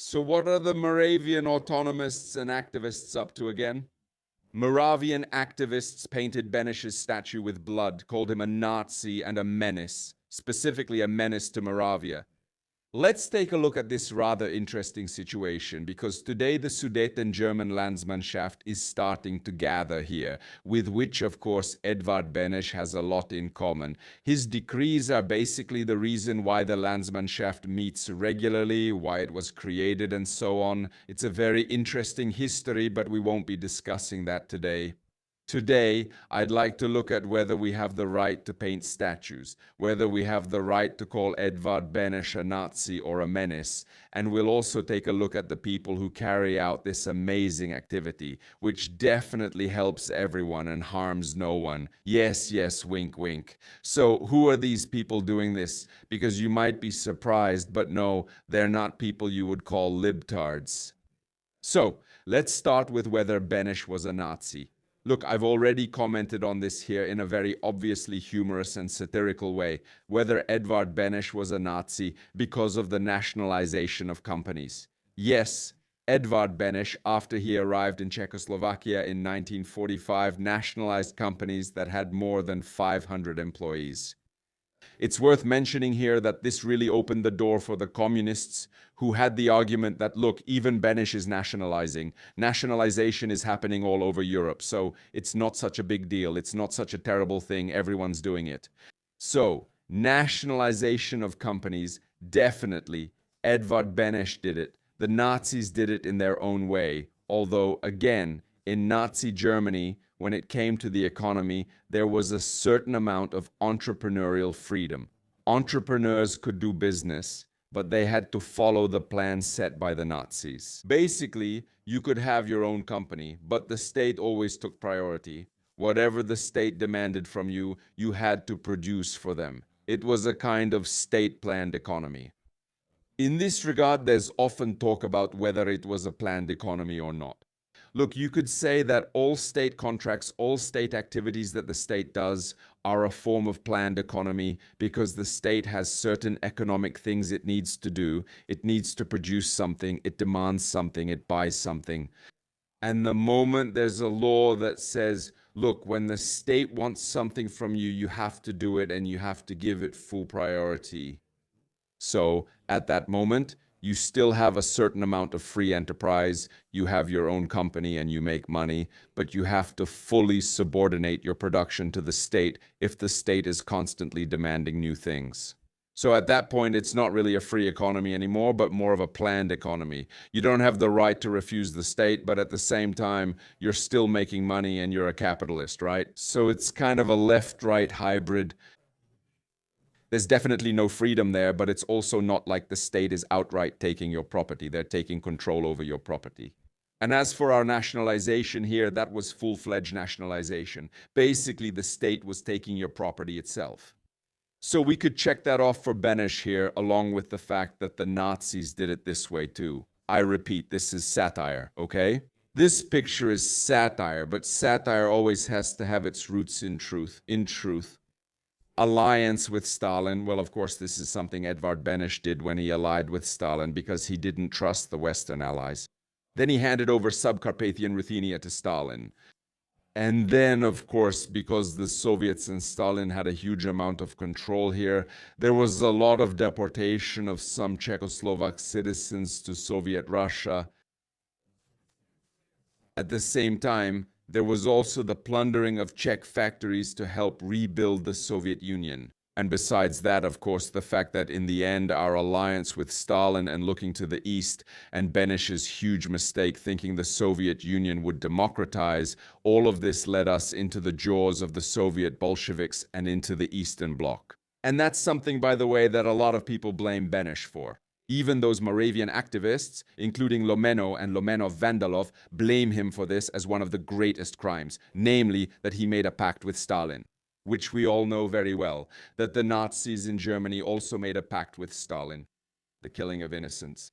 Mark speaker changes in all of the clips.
Speaker 1: So what are the Moravian autonomists and activists up to again? Moravian activists painted Beneš's statue with blood, called him a Nazi and a menace, specifically a menace to Moravia. Let's take a look at this rather interesting situation, because today the Sudeten German Landsmannschaft is starting to gather here, with which, of course, Edvard Beneš has a lot in common. His decrees are basically the reason why the Landsmannschaft meets regularly, why it was created, and so on. It's a very interesting history, but we won't be discussing that today. Today, I'd like to look at whether we have the right to paint statues, whether we have the right to call Edvard Beneš a Nazi or a menace, and we'll also take a look at the people who carry out this amazing activity, which definitely helps everyone and harms no one. Yes, yes, wink, wink. So who are these people doing this? Because you might be surprised, but no, they're not people you would call libtards. So, let's start with whether Beneš was a Nazi. Look, I've already commented on this here in a very obviously humorous and satirical way, whether Edvard Beneš was a Nazi because of the nationalization of companies. Yes, Edvard Beneš, after he arrived in Czechoslovakia in 1945, nationalized companies that had more than 500 employees. It's worth mentioning here that this really opened the door for the communists who had the argument that, look, even Beneš is nationalizing. Nationalization is happening all over Europe, so it's not such a big deal. It's not such a terrible thing. Everyone's doing it. So, nationalization of companies, definitely. Edvard Beneš did it. The Nazis did it in their own way. Although, again, in Nazi Germany, when it came to the economy, there was a certain amount of entrepreneurial freedom. Entrepreneurs could do business, but they had to follow the plan set by the Nazis. Basically, you could have your own company, but the state always took priority. Whatever the state demanded from you, you had to produce for them. It was a kind of state-planned economy. In this regard, there's often talk about whether it was a planned economy or not. Look, you could say that all state contracts, all state activities that the state does are a form of planned economy because the state has certain economic things it needs to do. It needs to produce something, it demands something, it buys something. And the moment there's a law that says, look, when the state wants something from you, you have to do it and you have to give it full priority. So at that moment, you still have a certain amount of free enterprise, you have your own company and you make money, but you have to fully subordinate your production to the state if the state is constantly demanding new things. So at that point, it's not really a free economy anymore, but more of a planned economy. You don't have the right to refuse the state, but at the same time, you're still making money and you're a capitalist, right? So it's kind of a left-right hybrid. There's definitely no freedom there, but it's also not like the state is outright taking your property. They're taking control over your property. And as for our nationalization here, that was full-fledged nationalization. Basically, the state was taking your property itself. So we could check that off for Beneš here, along with the fact that the Nazis did it this way too. I repeat, this is satire, okay? This picture is satire, but satire always has to have its roots in truth. Alliance with Stalin. Well, of course, this is something Edvard Beneš did when he allied with Stalin because he didn't trust the Western allies. Then he handed over Subcarpathian Ruthenia to Stalin. And then, of course, because the Soviets and Stalin had a huge amount of control here, there was a lot of deportation of some Czechoslovak citizens to Soviet Russia. At the same time, there was also the plundering of Czech factories to help rebuild the Soviet Union. And besides that, of course, the fact that in the end, our alliance with Stalin and looking to the East, and Beneš's huge mistake thinking the Soviet Union would democratize, all of this led us into the jaws of the Soviet Bolsheviks and into the Eastern Bloc. And that's something, by the way, that a lot of people blame Beneš for. Even those Moravian activists, including Lomeno and Lomenov-Vandalov, blame him for this as one of the greatest crimes, namely that he made a pact with Stalin, which we all know very well, that the Nazis in Germany also made a pact with Stalin, the killing of innocents.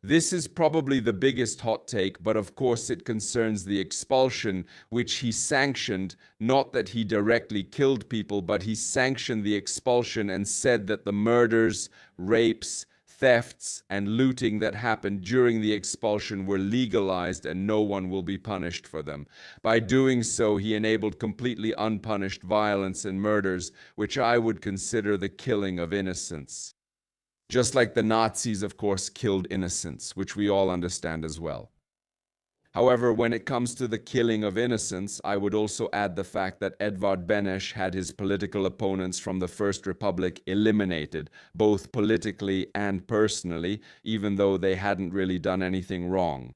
Speaker 1: This is probably the biggest hot take, but of course it concerns the expulsion, which he sanctioned, not that he directly killed people, but he sanctioned the expulsion and said that the murders, rapes, thefts and looting that happened during the expulsion were legalized and no one will be punished for them. By doing so, he enabled completely unpunished violence and murders, which I would consider the killing of innocents. Just like the Nazis, of course, killed innocents, which we all understand as well. However, when it comes to the killing of innocents, I would also add the fact that Edvard Beneš had his political opponents from the First Republic eliminated, both politically and personally, even though they hadn't really done anything wrong.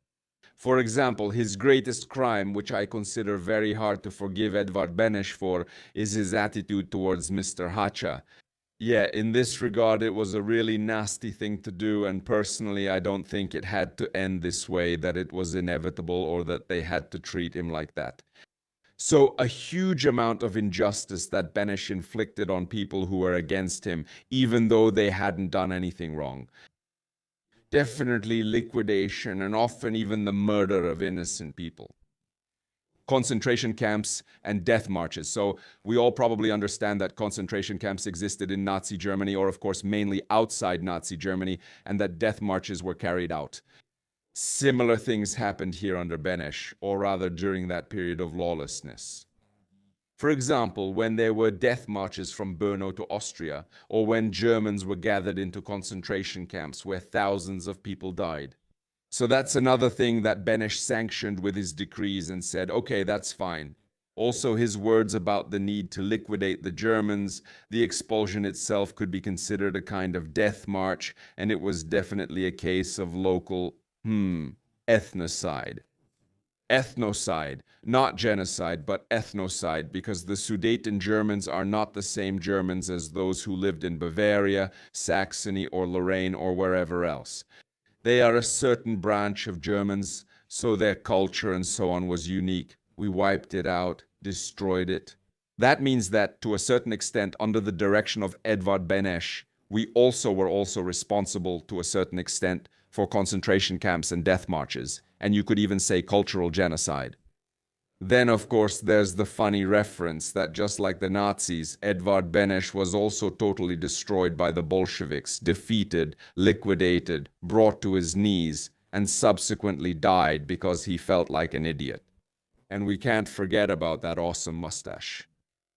Speaker 1: For example, his greatest crime, which I consider very hard to forgive Edvard Beneš for, is his attitude towards Mr. Hacha. Yeah, in this regard, it was a really nasty thing to do, and personally, I don't think it had to end this way, that it was inevitable or that they had to treat him like that. So a huge amount of injustice that Beneš inflicted on people who were against him, even though they hadn't done anything wrong. Definitely liquidation and often even the murder of innocent people. Concentration camps and death marches. So we all probably understand that concentration camps existed in Nazi Germany, or of course mainly outside Nazi Germany, and that death marches were carried out. Similar things happened here under Beneš, or rather during that period of lawlessness. For example, when there were death marches from Brno to Austria, or when Germans were gathered into concentration camps where thousands of people died. So that's another thing that Beneš sanctioned with his decrees and said, okay, that's fine. Also, his words about the need to liquidate the Germans, the expulsion itself could be considered a kind of death march, and it was definitely a case of local, ethnocide. Ethnocide, not genocide, but ethnocide, because the Sudeten Germans are not the same Germans as those who lived in Bavaria, Saxony, or Lorraine, or wherever else. They are a certain branch of Germans, so their culture and so on was unique. We wiped it out, destroyed it. That means that, to a certain extent, under the direction of Edvard Beneš, we were also responsible, to a certain extent, for concentration camps and death marches, and you could even say cultural genocide. Then, of course, there's the funny reference that just like the Nazis, Edvard Beneš was also totally destroyed by the Bolsheviks, defeated, liquidated, brought to his knees, and subsequently died because he felt like an idiot. And we can't forget about that awesome mustache.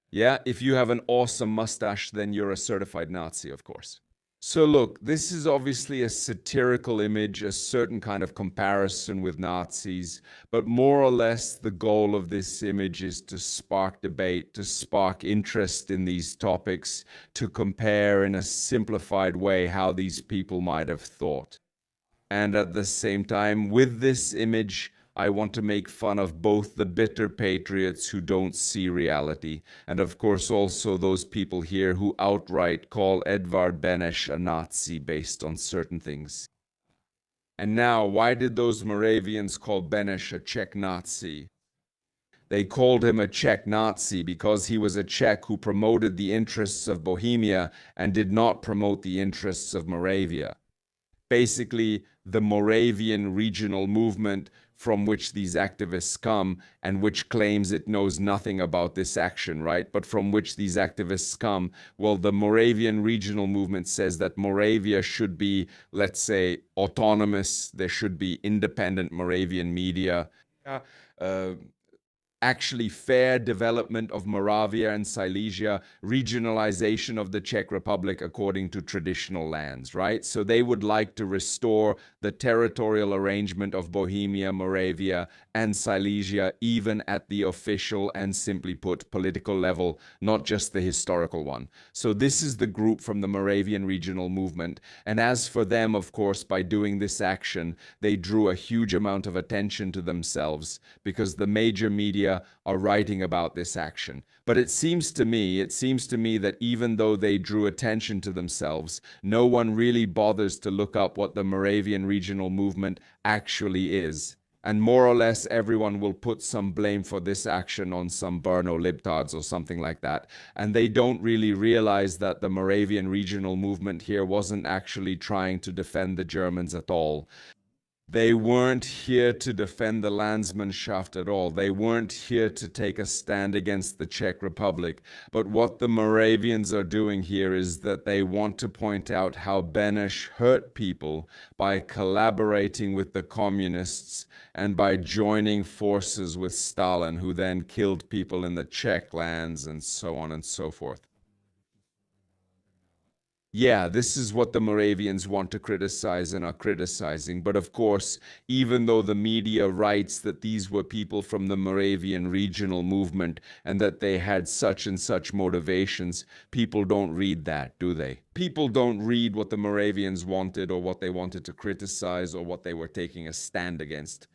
Speaker 1: Yeah, if you have an awesome mustache, then you're a certified Nazi, of course. So look, this is obviously a satirical image, a certain kind of comparison with Nazis, but more or less the goal of this image is to spark debate, to spark interest in these topics, to compare in a simplified way how these people might have thought. And at the same time, with this image, I want to make fun of both the bitter patriots who don't see reality, and of course also those people here who outright call Edvard Beneš a Nazi based on certain things. And now, why did those Moravians call Beneš a Czech Nazi? They called him a Czech Nazi because he was a Czech who promoted the interests of Bohemia and did not promote the interests of Moravia. Basically, the Moravian regional movement from which these activists come and which claims it knows nothing about this action, right? But from which these activists come, well, the Moravian regional movement says that Moravia should be, let's say, autonomous. There should be independent Moravian media. Actually fair development of Moravia and Silesia, regionalization of the Czech Republic according to traditional lands, right? So they would like to restore the territorial arrangement of Bohemia, Moravia, and Silesia, even at the official and, simply put, political level, not just the historical one. So this is the group from the Moravian regional movement. And as for them, of course, by doing this action, they drew a huge amount of attention to themselves because the major media are writing about this action. But it seems to me that even though they drew attention to themselves, no one really bothers to look up what the Moravian regional movement actually is. And more or less everyone will put some blame for this action on some Brno libtards or something like that. And they don't really realize that the Moravian regional movement here wasn't actually trying to defend the Germans at all. They weren't here to defend the Landsmannschaft at all. They weren't here to take a stand against the Czech Republic. But what the Moravians are doing here is that they want to point out how Beneš hurt people by collaborating with the communists and by joining forces with Stalin, who then killed people in the Czech lands and so on and so forth. Yeah, this is what the Moravians want to criticize and are criticizing. But of course, even though the media writes that these were people from the Moravian regional movement and that they had such and such motivations, people don't read that, do they? People don't read what the Moravians wanted or what they wanted to criticize or what they were taking a stand against.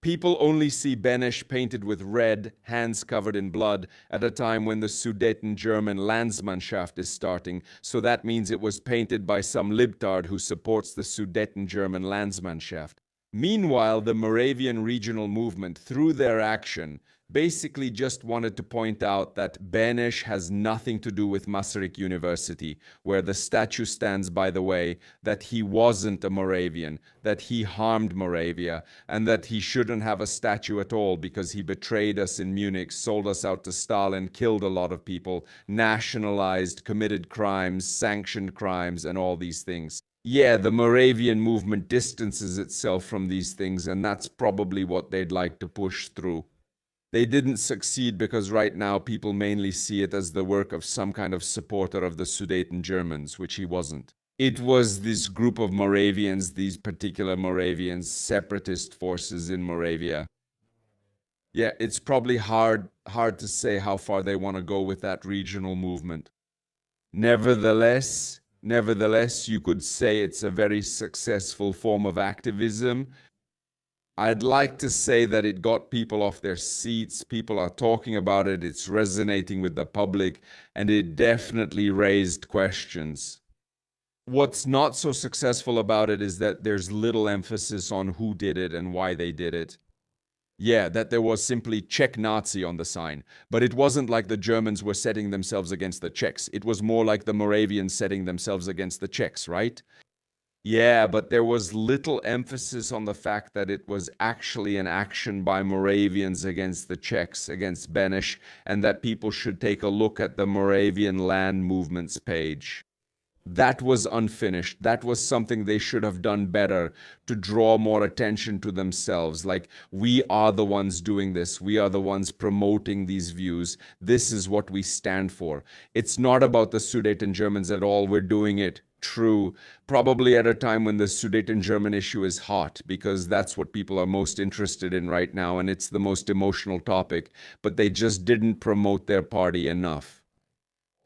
Speaker 1: People only see Beneš painted with red, hands covered in blood, at a time when the Sudeten German Landsmannschaft is starting, so that means it was painted by some libtard who supports the Sudeten German Landsmannschaft. Meanwhile, the Moravian regional movement, through their action, basically just wanted to point out that Beneš has nothing to do with Masaryk University, where the statue stands, by the way, that he wasn't a Moravian, that he harmed Moravia, and that he shouldn't have a statue at all because he betrayed us in Munich, sold us out to Stalin, killed a lot of people, nationalized, committed crimes, sanctioned crimes, and all these things. Yeah, the Moravian movement distances itself from these things, and that's probably what they'd like to push through. They didn't succeed because right now people mainly see it as the work of some kind of supporter of the Sudeten Germans, which he wasn't. It was this group of Moravians, these particular Moravians, separatist forces in Moravia. Yeah, it's probably hard to say how far they want to go with that regional movement. Nevertheless, you could say it's a very successful form of activism. I'd like to say that it got people off their seats. People are talking about it. It's resonating with the public, and it definitely raised questions. What's not so successful about it is that there's little emphasis on who did it and why they did it. Yeah, that there was simply Czech Nazi on the sign. But it wasn't like the Germans were setting themselves against the Czechs. It was more like the Moravians setting themselves against the Czechs, right? Yeah, but there was little emphasis on the fact that it was actually an action by Moravians against the Czechs, against Beneš, and that people should take a look at the Moravian land movements page. That was unfinished. That was something they should have done better to draw more attention to themselves. Like, we are the ones doing this. We are the ones promoting these views. This is what we stand for. It's not about the Sudeten Germans at all. We're doing it. True, probably at a time when the Sudeten German issue is hot, because that's what people are most interested in right now, and it's the most emotional topic, but they just didn't promote their party enough.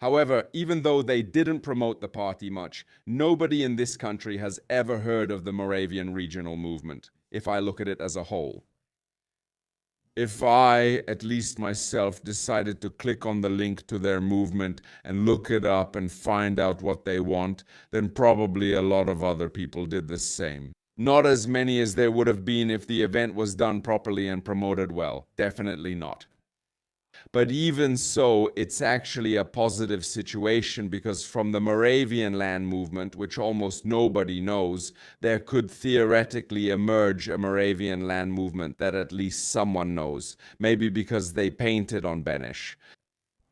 Speaker 1: However, even though they didn't promote the party much, nobody in this country has ever heard of the Moravian regional movement, if I look at it as a whole. If I, at least myself, decided to click on the link to their movement and look it up and find out what they want, then probably a lot of other people did the same. Not as many as there would have been if the event was done properly and promoted well. Definitely not. But even so, it's actually a positive situation, because from the Moravian land movement, which almost nobody knows, there could theoretically emerge a Moravian land movement that at least someone knows, maybe because they painted on Beneš.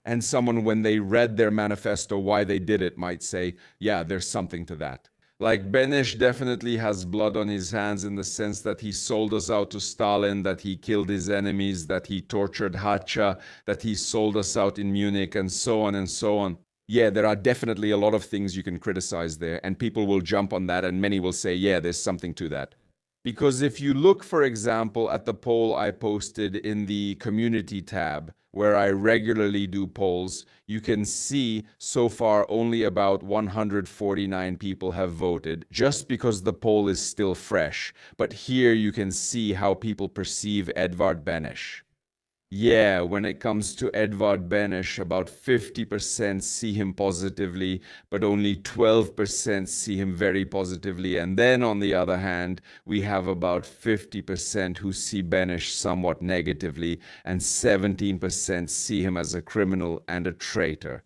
Speaker 1: And someone, when they read their manifesto, why they did it, might say, yeah, there's something to that. Like, Beneš definitely has blood on his hands in the sense that he sold us out to Stalin, that he killed his enemies, that he tortured Hacha, that he sold us out in Munich, and so on and so on. Yeah, there are definitely a lot of things you can criticize there, and people will jump on that, and many will say, yeah, there's something to that. Because if you look, for example, at the poll I posted in the community tab, where I regularly do polls, you can see so far only about 149 people have voted, just because the poll is still fresh. But here you can see how people perceive Edvard Beneš. Yeah, when it comes to Edvard Beneš, about 50% see him positively, but only 12% see him very positively. And then on the other hand, we have about 50% who see Beneš somewhat negatively, and 17% see him as a criminal and a traitor.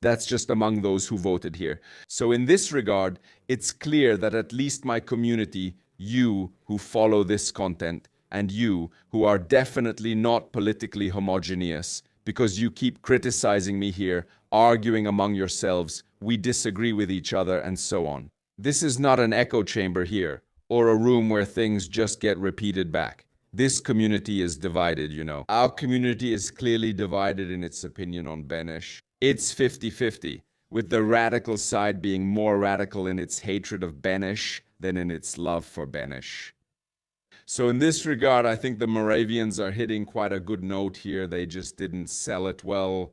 Speaker 1: That's just among those who voted here. So in this regard, it's clear that at least my community, you who follow this content, and you who are definitely not politically homogeneous, because you keep criticizing me here, arguing among yourselves, we disagree with each other, and so on. This is not an echo chamber here, or a room where things just get repeated back. This community is divided, you know. Our community is clearly divided in its opinion on Beneš. It's 50-50, with the radical side being more radical in its hatred of Beneš than in its love for Beneš. So in this regard, I think the Moravians are hitting quite a good note here. They just didn't sell it well.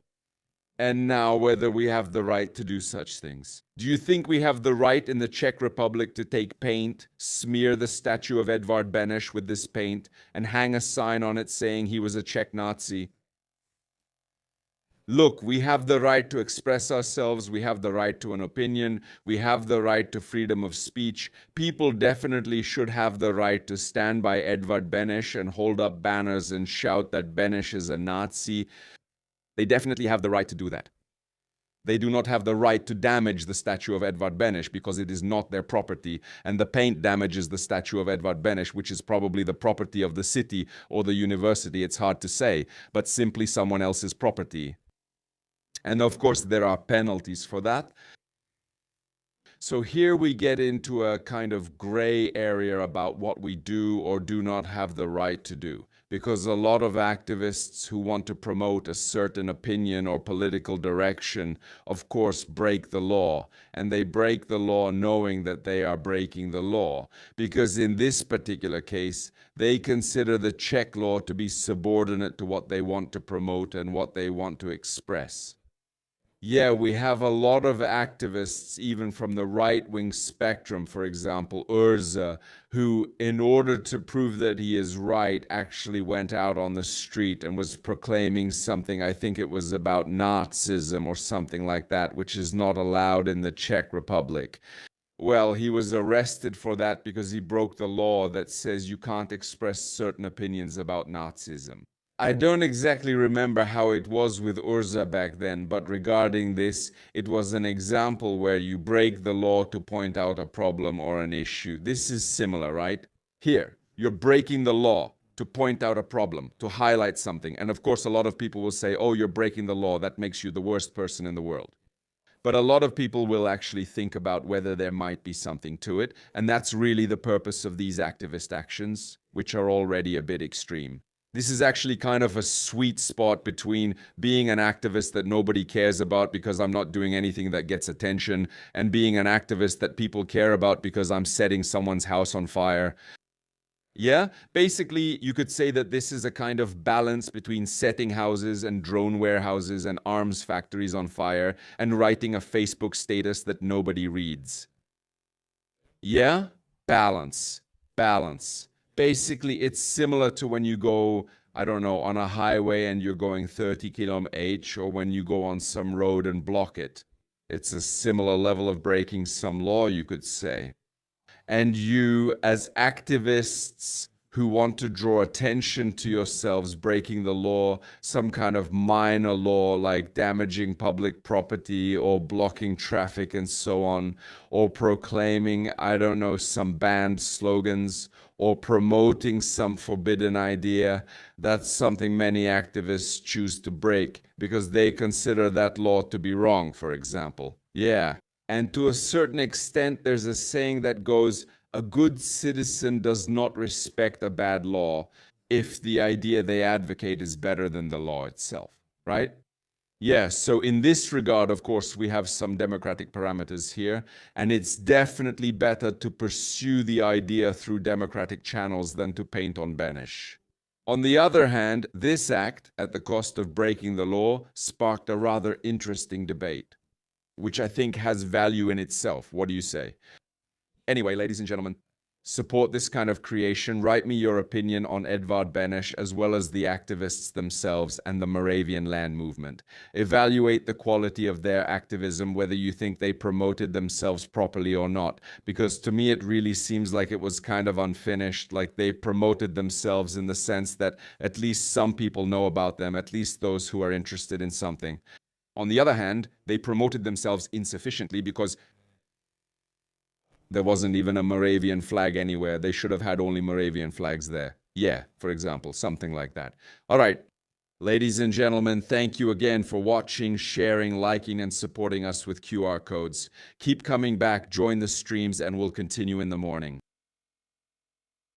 Speaker 1: And now whether we have the right to do such things. Do you think we have the right in the Czech Republic to take paint, smear the statue of Edvard Beneš with this paint, and hang a sign on it saying he was a Czech Nazi? Look, we have the right to express ourselves, we have the right to an opinion, we have the right to freedom of speech. People definitely should have the right to stand by Edvard Beneš and hold up banners and shout that Beneš is a Nazi. They definitely have the right to do that. They do not have the right to damage the statue of Edvard Beneš because it is not their property, and the paint damages the statue of Edvard Beneš, which is probably the property of the city or the university, it's hard to say, but simply someone else's property. And of course, there are penalties for that. So here we get into a kind of gray area about what we do or do not have the right to do. Because a lot of activists who want to promote a certain opinion or political direction, of course, break the law. And they break the law knowing that they are breaking the law. Because in this particular case, they consider the Czech law to be subordinate to what they want to promote and what they want to express. Yeah, we have a lot of activists, even from the right-wing spectrum, for example, Urza, who, in order to prove that he is right, actually went out on the street and was proclaiming something, I think it was about Nazism or something like that, which is not allowed in the Czech Republic. Well, he was arrested for that because he broke the law that says you can't express certain opinions about Nazism. I don't exactly remember how it was with Urza back then, but regarding this, it was an example where you break the law to point out a problem or an issue. This is similar, right? Here, you're breaking the law to point out a problem, to highlight something. And of course, a lot of people will say, oh, you're breaking the law. That makes you the worst person in the world. But a lot of people will actually think about whether there might be something to it. And that's really the purpose of these activist actions, which are already a bit extreme. This is actually kind of a sweet spot between being an activist that nobody cares about because I'm not doing anything that gets attention, and being an activist that people care about because I'm setting someone's house on fire. Yeah, basically you could say that this is a kind of balance between setting houses and drone warehouses and arms factories on fire and writing a Facebook status that nobody reads. Yeah, balance. Basically, it's similar to when you go, I don't know, on a highway and you're going 30 km/h, or when you go on some road and block it. It's a similar level of breaking some law, you could say. And you, as activists who want to draw attention to yourselves breaking the law, some kind of minor law like damaging public property or blocking traffic and so on, or proclaiming, I don't know, some banned slogans, or promoting some forbidden idea, that's something many activists choose to break because they consider that law to be wrong, for example. Yeah. And to a certain extent, there's a saying that goes, a good citizen does not respect a bad law if the idea they advocate is better than the law itself, right? Yes, so in this regard, of course, we have some democratic parameters here, and it's definitely better to pursue the idea through democratic channels than to paint on Beneš. On the other hand, this act, at the cost of breaking the law, sparked a rather interesting debate, which I think has value in itself. What do you say? Anyway, ladies and gentlemen, support this kind of creation. Write me your opinion on Edvard Beneš, as well as the activists themselves and the Moravian land movement. Evaluate the quality of their activism, whether you think they promoted themselves properly or not. Because to me, it really seems like it was kind of unfinished, like they promoted themselves in the sense that at least some people know about them, at least those who are interested in something. On the other hand, they promoted themselves insufficiently because there wasn't even a Moravian flag anywhere. They should have had only Moravian flags there. Yeah, for example, something like that. All right, ladies and gentlemen, thank you again for watching, sharing, liking, and supporting us with QR codes. Keep coming back, join the streams, and we'll continue in the morning.